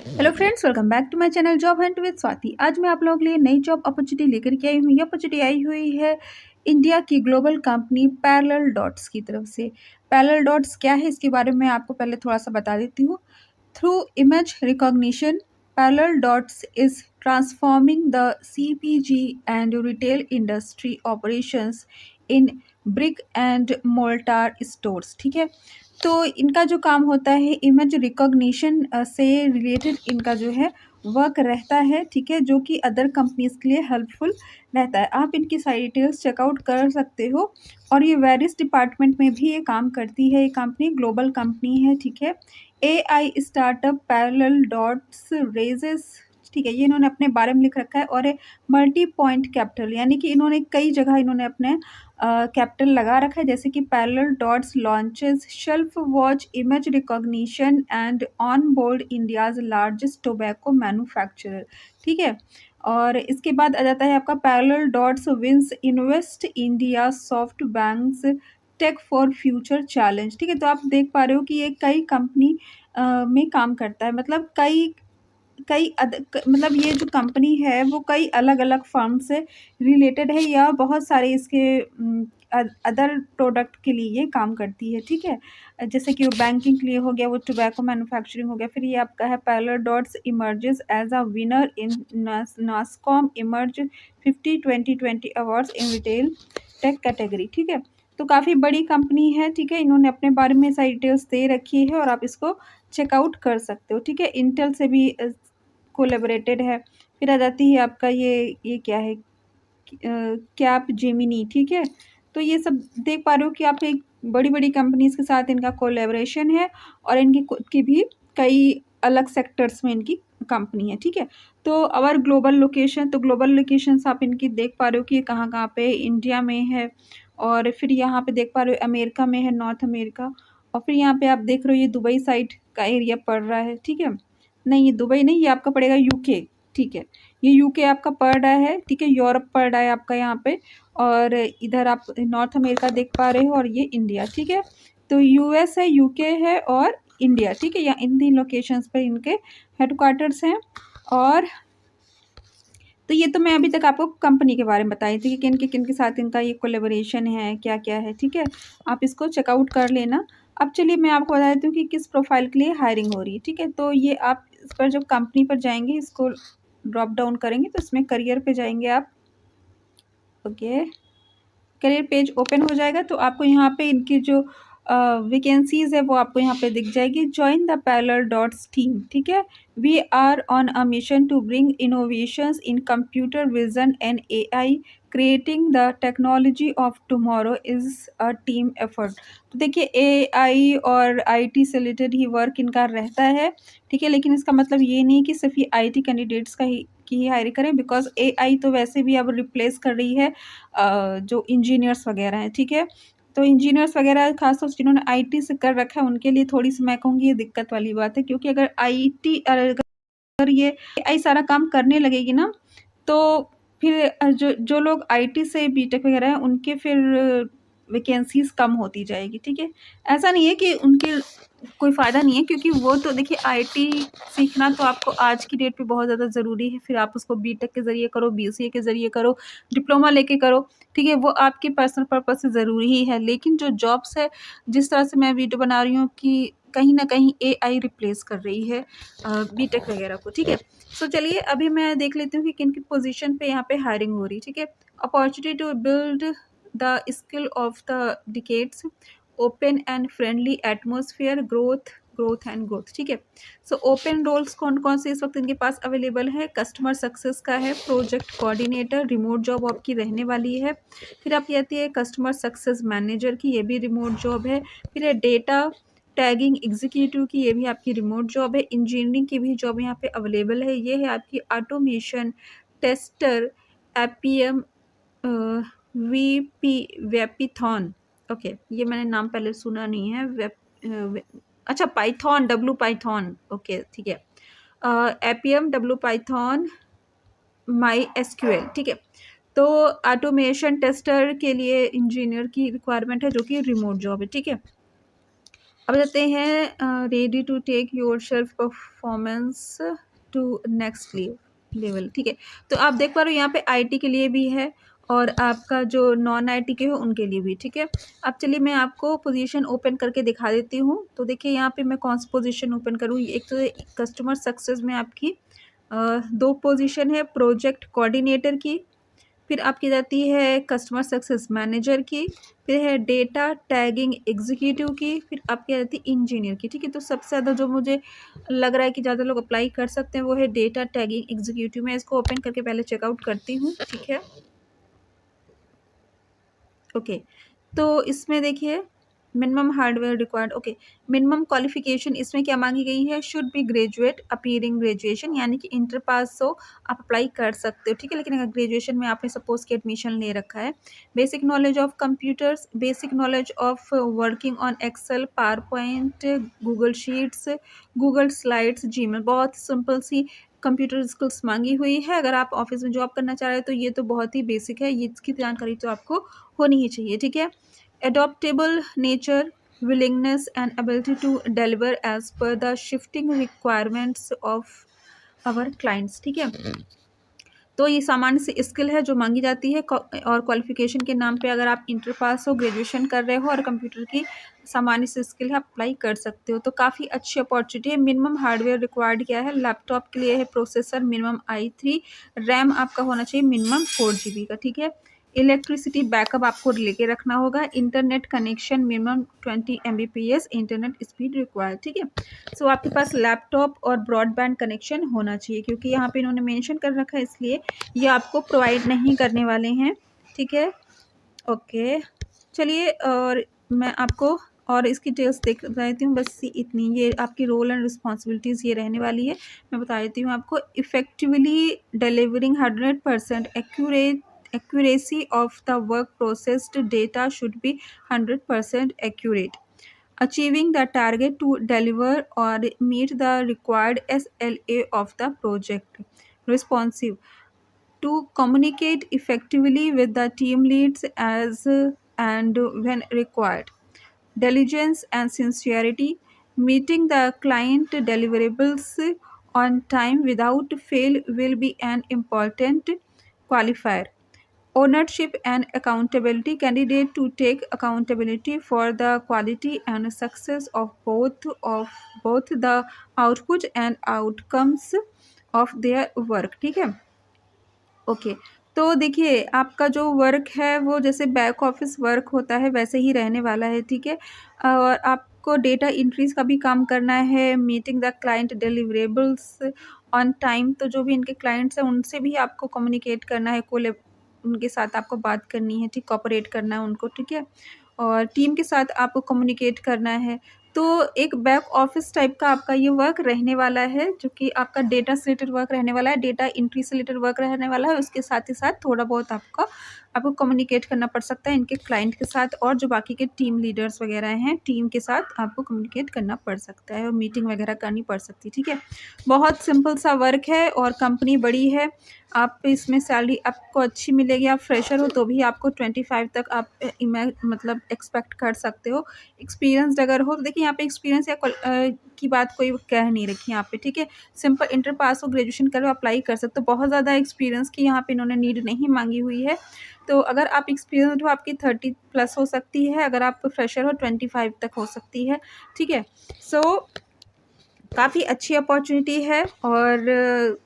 Hello friends, welcome back to my channel job hunt with Swati. आज मैं आप लोगों के लिए नई जॉब अपॉर्चुनिटी लेकर के आई हूँ। ये अपॉर्चुनिटी आई हुई है इंडिया की ग्लोबल कंपनी पैरेलल डॉट्स की तरफ से। पैरेलल डॉट्स क्या है, इसके बारे में आपको पहले थोड़ा सा बता देती हूँ। Through image recognition, parallel dots is transforming the CPG and retail industry operations in brick and mortar stores. ठीक है, तो इनका जो काम होता है इमेज रिकॉग्निशन से रिलेटेड इनका जो है वर्क रहता है। ठीक है, जो कि अदर कंपनीज के लिए हेल्पफुल रहता है। आप इनकी सारी डिटेल्स चेकआउट कर सकते हो और ये वेरियस डिपार्टमेंट में भी ये काम करती है। ये कंपनी ग्लोबल कंपनी है। ठीक है, AI startup parallel dots raises. ठीक है, ये इन्होंने अपने बारे में लिख रखा है। और मल्टी पॉइंट कैपिटल, यानी कि इन्होंने कई जगह इन्होंने अपने कैपिटल लगा रखा है, जैसे कि Parallel Dots launches shelf watch image recognition and on board India's largest tobacco manufacturer. ठीक है, और इसके बाद आ जाता है आपका Parallel Dots wins invest India soft bank's tech for future challenge. ठीक है, तो आप देख पा रहे हो कि ये कई कंपनी में काम करता है। मतलब कई कई मतलब ये जो कंपनी है वो कई अलग अलग फर्म से रिलेटेड है, या बहुत सारे इसके अदर प्रोडक्ट के लिए ये काम करती है। ठीक है, जैसे कि वो बैंकिंग के लिए हो गया, वो टोबैको मैन्युफैक्चरिंग हो गया। फिर ये आपका है Parallel Dots emerges as a winner in NASSCOM emerge 50-20-20 awards in retail tech category. ठीक है, तो काफ़ी बड़ी कंपनी है। ठीक है, इन्होंने अपने बारे में सारी डिटेल्स दे रखी है और आप इसको चेकआउट कर सकते हो। ठीक है, इंटेल से भी कोलेबरेटेड है। फिर आ जाती है आपका ये क्या है, कैप जेमिनी। ठीक है, तो ये सब देख पा रहे हो कि आप एक बड़ी बड़ी कंपनीज के साथ इनका कोलेबरेशन है और इनकी खुद की भी कई अलग सेक्टर्स में इनकी कंपनी है। ठीक है, तो अवर ग्लोबल लोकेशन, तो ग्लोबल लोकेशंस आप इनकी देख पा रहे हो कि कहाँ कहाँ पे इंडिया में है, और फिर यहाँ पे देख पा रहे हो अमेरिका में है, नॉर्थ अमेरिका। और फिर यहाँ पे आप देख रहे हो ये दुबई साइड का एरिया पड़ रहा है। ठीक है, नहीं ये दुबई नहीं, ये आपका पड़ेगा यूके। ठीक है, ये यूके आपका पड़ रहा है। ठीक है, यूरोप पड़ रहा है आपका यहाँ पे, और इधर आप नॉर्थ अमेरिका देख पा रहे हो, और ये इंडिया। ठीक है, तो US है, यूके है और इंडिया। ठीक है, यहाँ इन तीन लोकेशंस पर इनके हेडक्वार्टर्स हैं। और तो ये तो मैं अभी तक आपको कंपनी के बारे में बताई थी कि किन के साथ इनका ये कोलेबोरेशन है, क्या क्या है। ठीक है, आप इसको चेकआउट कर लेना। अब चलिए मैं आपको बता देती हूँ कि किस प्रोफाइल के लिए हायरिंग हो रही है। ठीक है, तो ये आप इस पर जब कंपनी पर जाएंगे, इसको ड्रॉप डाउन करेंगे तो इसमें करियर पे जाएंगे आप। ओके, करियर पेज ओपन हो जाएगा तो आपको यहाँ पे इनकी जो वैकेंसीज है वो आपको यहाँ पे दिख जाएगी। Join the Parallel Dots team. ठीक है, we are on a mission to bring innovations in computer vision and AI, creating the technology of tomorrow is a team effort. तो देखिए AI और IT से रिलेटेड ही वर्क इनका रहता है। ठीक है, लेकिन इसका मतलब ये नहीं कि सिर्फ ये IT कैंडिडेट्स का ही की ही हायरिंग करें, बिकॉज AI तो वैसे भी अब रिप्लेस कर रही है जो इंजीनियर्स वगैरह हैं। ठीक है, तो इंजीनियर्स वगैरह खासतौर से जिन्होंने IT से कर रखा है उनके लिए थोड़ी सी मैं कहूँगी ये दिक्कत वाली बात है, क्योंकि अगर ये AI सारा काम करने लगेगी ना, तो फिर जो जो लोग IT से बीटेक वगैरह हैं उनके फिर वैकेंसीज कम होती जाएगी। ठीक है, ऐसा नहीं है कि उनके कोई फ़ायदा नहीं है, क्योंकि वो तो देखिए IT सीखना तो आपको आज की डेट पे बहुत ज़्यादा ज़रूरी है। फिर आप उसको बीटेक के ज़रिए करो, BCA के ज़रिए करो, डिप्लोमा लेके करो। ठीक है, वो आपके पर्सनल पर्पज़ से ज़रूरी ही है। लेकिन जो जॉब्स है, जिस तरह से मैं वीडियो बना रही हूँ कि कहीं न कहीं AI रिप्लेस कर रही है बीटेक वगैरह को। ठीक है, सो चलिए अभी मैं देख लेती हूँ कि किन-किन पोज़ीशन पे यहाँ पे हायरिंग हो रही है। ठीक है, opportunity to build the skill of the decades, open and friendly atmosphere, growth and growth. ठीक है, सो ओपन रोल्स कौन कौन से इस वक्त इनके पास अवेलेबल है। कस्टमर सक्सेस का है, प्रोजेक्ट कोऑर्डिनेटर, रिमोट जॉब आपकी रहने वाली है। फिर आपकी आती है कस्टमर सक्सेस मैनेजर की, ये भी रिमोट जॉब है। फिर है डेटा टैगिंग एग्जीक्यूटिव की, ये भी आपकी रिमोट जॉब है। इंजीनियरिंग की भी जॉब यहाँ पे अवेलेबल है। ये है आपकी ऑटोमेशन टेस्टर, एपीएम, वेपीथॉन। ओके, ये मैंने नाम पहले सुना नहीं है। अच्छा, पाइथॉन, डब्लू पाइथॉन। ओके, ठीक है, एपीएम, डब्लू पाइथॉन, माई SQL। ठीक है, तो ऑटोमेशन टेस्टर के लिए इंजीनियर की रिक्वायरमेंट है, जो कि रिमोट जॉब है। ठीक है, अब जाते हैं ready to take yourself performance to next level. ठीक है, तो आप देख पा रहे हो यहाँ पे आईटी के लिए भी है और आपका जो नॉन आईटी के हो उनके लिए भी। ठीक है, अब चलिए मैं आपको पोजीशन ओपन करके दिखा देती हूँ। तो देखिए यहाँ पे मैं कौन सी पोजीशन ओपन करूँ। एक तो कस्टमर सक्सेस में आपकी दो पोजीशन है, प्रोजेक्ट कोऑर्डिनेटर की, फिर आपकी जाती है कस्टमर सक्सेस मैनेजर की, फिर है डेटा टैगिंग एग्जीक्यूटिव की, फिर आपकी आ जाती है इंजीनियर की। ठीक है, तो सबसे ज़्यादा जो मुझे लग रहा है कि ज़्यादा लोग अप्लाई कर सकते हैं वो है डेटा टैगिंग एग्जीक्यूटिव। मैं इसको ओपन करके पहले चेकआउट करती हूँ। ठीक है, ओके, तो इसमें देखिए minimum hardware required. Okay, minimum qualification इसमें क्या मांगी गई है, should be graduate appearing graduation, यानी कि इंटर पास हो आप अप्लाई कर सकते हो। ठीक है, लेकिन अगर ग्रेजुएशन में आपने सपोज कि एडमिशन ले रखा है। Basic knowledge of computers, basic knowledge of working on Excel, PowerPoint, Google Sheets, Google Slides, Gmail. बहुत सिंपल सी कंप्यूटर स्किल्स मांगी हुई है। अगर आप ऑफिस में जॉब करना चाह रहे हो तो ये तो बहुत ही बेसिक है, ये इसकी जानकारी तो आपको होनी ही चाहिए। ठीक है, adaptable nature, willingness and ability to deliver as per the shifting requirements of our clients। ठीक है, तो ये सामान्य सी स्किल है जो मांगी जाती है और क्वालिफिकेशन के नाम पे अगर आप इंटर पास हो, ग्रेजुएशन कर रहे हो और कंप्यूटर की सामान्य सी स्किल है, आप अप्लाई कर सकते हो। तो काफ़ी अच्छी अपॉर्चुनिटी है। मिनिमम हार्डवेयर रिक्वायर्ड क्या है, लैपटॉप के लिए है प्रोसेसर मिनिमम i3, रैम आपका होना चाहिए मिनिमम 4 GB का। ठीक है, इलेक्ट्रिसिटी बैकअप आपको लेके रखना होगा, internet connection minimum 20 Mbps internet speed required. ठीक है, सो आपके पास लैपटॉप और ब्रॉडबैंड कनेक्शन होना चाहिए, क्योंकि यहाँ पे इन्होंने मेंशन कर रखा है इसलिए ये आपको प्रोवाइड नहीं करने वाले हैं। ठीक है, ओके, चलिए और मैं आपको और इसकी डिटेल्स देख देती हूँ, बस इतनी। ये आपकी रोल एंड रिस्पॉन्सिबिलिटीज़ ये रहने वाली है। मैं बता देती हूँ आपको, effectively delivering 100% accuracy of the work processed data should be 100% accurate, achieving the target to deliver or meet the required SLA of the project, responsive to communicate effectively with the team leads as and when required, diligence and sincerity, meeting the client deliverables on time without fail will be an important qualifier, ownership and accountability, candidate to take accountability for the quality and success of both the output and outcomes of their work। ठीक है, okay, तो देखिए आपका जो work है वो जैसे back office work होता है वैसे ही रहने वाला है। ठीक है, और आपको डेटा इंट्रीज का भी काम करना है, meeting the client deliverables on time. तो जो भी इनके क्लाइंट्स हैं उनसे भी आपको कम्युनिकेट करना है, उनके साथ आपको बात करनी है, ठीक, कॉपरेट करना है उनको। ठीक है, और टीम के साथ आपको कम्युनिकेट करना है। तो एक बैक ऑफिस टाइप का आपका ये वर्क रहने वाला है, जो कि आपका डेटा से रिलेटेड वर्क रहने वाला है, डेटा एंट्री से रिलेटेड वर्क रहने वाला है। उसके साथ ही साथ थोड़ा बहुत आपको कम्युनिकेट करना पड़ सकता है इनके क्लाइंट के साथ, और जो बाकी के टीम लीडर्स वगैरह हैं टीम के साथ आपको कम्युनिकेट करना पड़ सकता है और मीटिंग वगैरह करनी पड़ सकती है। ठीक है, बहुत सिंपल सा वर्क है और कंपनी बड़ी है। आप इसमें सैलरी आपको अच्छी मिलेगी। आप फ्रेशर हो तो भी आपको 25 तक आप मतलब एक्सपेक्ट कर सकते हो। एक्सपीरियंसड अगर हो तो देखिए यहाँ पे एक्सपीरियंस या की बात कोई कह नहीं रखी यहाँ पे। ठीक है, सिंपल इंटर पास हो, ग्रेजुएशन करो, अप्लाई कर सकते हो। बहुत ज़्यादा एक्सपीरियंस की यहाँ पे इन्होंने नीड नहीं मांगी हुई है। तो अगर आप एक्सपीरियंसड हो आपकी 30+ हो सकती है, अगर आप फ्रेशर हो 25 तक हो सकती है। ठीक है, सो काफ़ी अच्छी अपॉर्चुनिटी है, और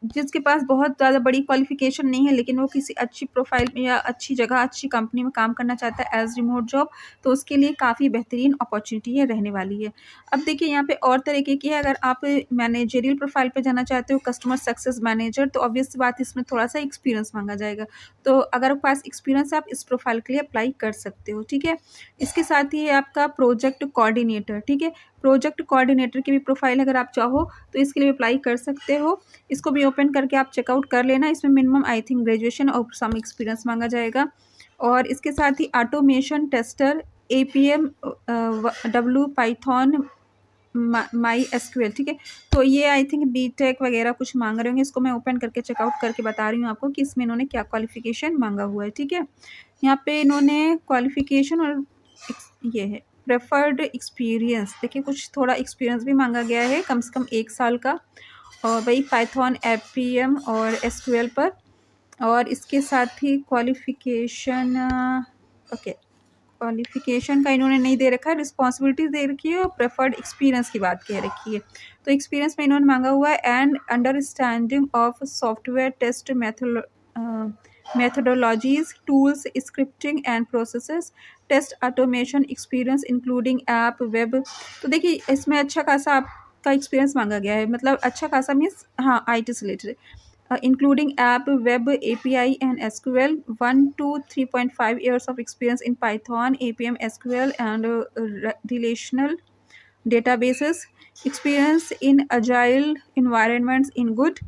जिसके पास बहुत ज़्यादा बड़ी क्वालिफ़िकेशन नहीं है लेकिन वो किसी अच्छी प्रोफ़ाइल में या अच्छी जगह, अच्छी कंपनी में काम करना चाहता है एज़ रिमोट जॉब, तो उसके लिए काफ़ी बेहतरीन अपॉर्चुनिटी ये रहने वाली है। अब देखिए यहाँ पे और तरीके की है, अगर आप मैनेजरियल प्रोफ़ाइल पे जाना चाहते हो, कस्टमर सक्सेस मैनेजर, तो ऑब्वियस सी बात इसमें थोड़ा-सा एक्सपीरियंस माँगा जाएगा। तो अगर आपके पास एक्सपीरियंस है आप इस प्रोफ़ाइल के लिए अप्लाई कर सकते हो। ठीक है, इसके साथ ही है आपका प्रोजेक्ट कोऑर्डिनेटर। ठीक है, प्रोजेक्ट कोऑर्डिनेटर की भी प्रोफ़ाइल अगर आप चाहो तो इसके लिए अप्लाई कर सकते हो। इसको भी ओपन करके आप चेकआउट कर लेना। इसमें मिनिमम आई थिंक ग्रेजुएशन और सम एक्सपीरियंस मांगा जाएगा। और इसके साथ ही automation tester, APM, W Python, MySQL. ठीक है, तो ये आई थिंक बीटेक वगैरह कुछ मांग रहे होंगे। इसको मैं ओपन करके चेकआउट करके बता रही हूँ आपको कि इसमें इन्होंने क्या क्वालिफिकेशन मांगा हुआ है। ठीक है, यहाँ पे इन्होंने क्वालिफिकेशन और ये है प्रेफर्ड एक्सपीरियंस, देखिए कुछ थोड़ा एक्सपीरियंस भी मांगा गया है, कम से कम 1 साल का, और वही पाइथन, एपीएम और एसक्यूएल पर। और इसके साथ ही क्वालिफ़िकेशन, ओके, क्वालिफ़िकेशन का इन्होंने नहीं दे रखा है, रिस्पॉन्सिबिलिटीज़ दे रखी है और प्रेफर्ड एक्सपीरियंस की बात कह रखी है। तो एक्सपीरियंस में इन्होंने मांगा हुआ है and understanding of software test methodologies, tools, scripting and processes, test automation experience including app, web. तो देखिए इसमें अच्छा खासा आपका एक्सपीरियंस मांगा गया है, मतलब अच्छा खासा मीन्स हाँ IT से related, including app, web, API, and SQL, 1 to 3.5 years of experience in Python, APM, SQL, and relational databases, experience in agile environments in good।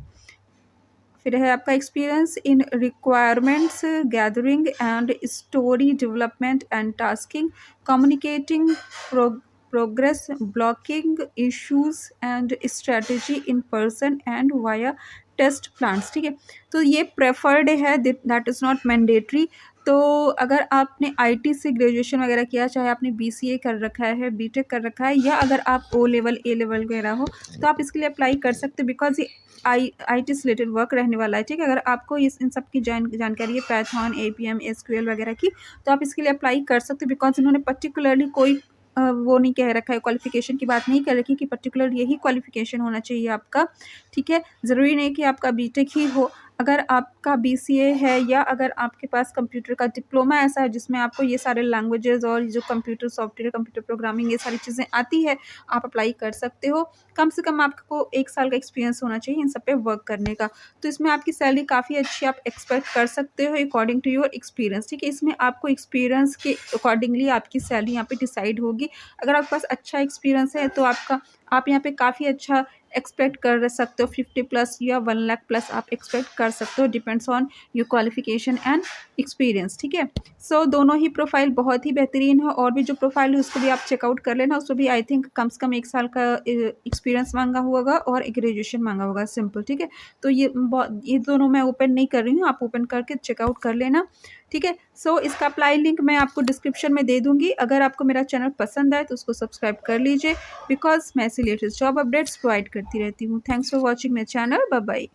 फिर है आपका experience in requirements gathering and story development and tasking, communicating progress, blocking issues and strategy in person and via test plans. ठीक है, तो ये preferred है, that is not mandatory. तो अगर आपने आईटी से ग्रेजुएशन वगैरह किया, चाहे आपने बीसीए कर रखा है, बीटेक कर रखा है, या अगर आप ओ लेवल, ए लेवल वगैरह हो, तो आप इसके लिए अप्लाई कर सकते हो, बिकॉज ये आईटी से रिलेटेड वर्क रहने वाला है। ठीक है, अगर आपको इन सब की जानकारी है, पाइथन, एपीएम, एसक्यूएल वगैरह की, तो आप इसके लिए अप्लाई कर सकते हो, बिकॉज इन्होंने पर्टिकुलरली कोई वो नहीं कह रखा है, क्वालिफिकेशन की बात नहीं कर रखी कि पर्टिकुलर यही क्वालिफिकेशन होना चाहिए आपका। ठीक है, ज़रूरी नहीं कि आपका बीटेक ही हो, अगर आपका बीसीए है या अगर आपके पास कंप्यूटर का डिप्लोमा ऐसा है जिसमें आपको ये सारे लैंग्वेजेस और जो कंप्यूटर सॉफ्टवेयर, कंप्यूटर प्रोग्रामिंग, ये सारी चीज़ें आती है, आप अप्लाई कर सकते हो। कम से कम आपको 1 साल का एक्सपीरियंस होना चाहिए इन सब पे वर्क करने का। तो इसमें आपकी सैलरी काफ़ी अच्छी आप एक्सपेक्ट कर सकते हो अकॉर्डिंग टू योर एक्सपीरियंस। ठीक है, इसमें आपको एक्सपीरियंस के अकॉर्डिंगली आपकी सैलरी यहाँ पे डिसाइड होगी। अगर आपके पास अच्छा एक्सपीरियंस है तो आप यहाँ पे काफ़ी अच्छा एक्सपेक्ट कर सकते हो, 50 प्लस या 1 लाख प्लस आप एक्सपेक्ट कर सकते हो, depends on your qualification and experience. ठीक है, सो दोनों ही प्रोफाइल बहुत ही बेहतरीन है, और भी जो प्रोफाइल है उसको भी आप चेकआउट कर लेना, उसको भी आई थिंक कम से कम 1 साल का एक्सपीरियंस मांगा होगा और ग्रेजुएशन मांगा होगा, सिंपल। ठीक है, तो ये दोनों मैं ओपन नहीं कर रही हूँ, आप ओपन करके चेकआउट कर लेना। ठीक है, सो इसका अप्लाई लिंक मैं आपको डिस्क्रिप्शन में दे दूँगी। अगर आपको मेरा चैनल पसंद आए तो उसको सब्सक्राइब कर लीजिए, बिकॉज़ मैं ऐसी लेटेस्ट जॉब अपडेट्स प्रोवाइड करती रहती हूँ। Thanks for watching my channel, bye bye.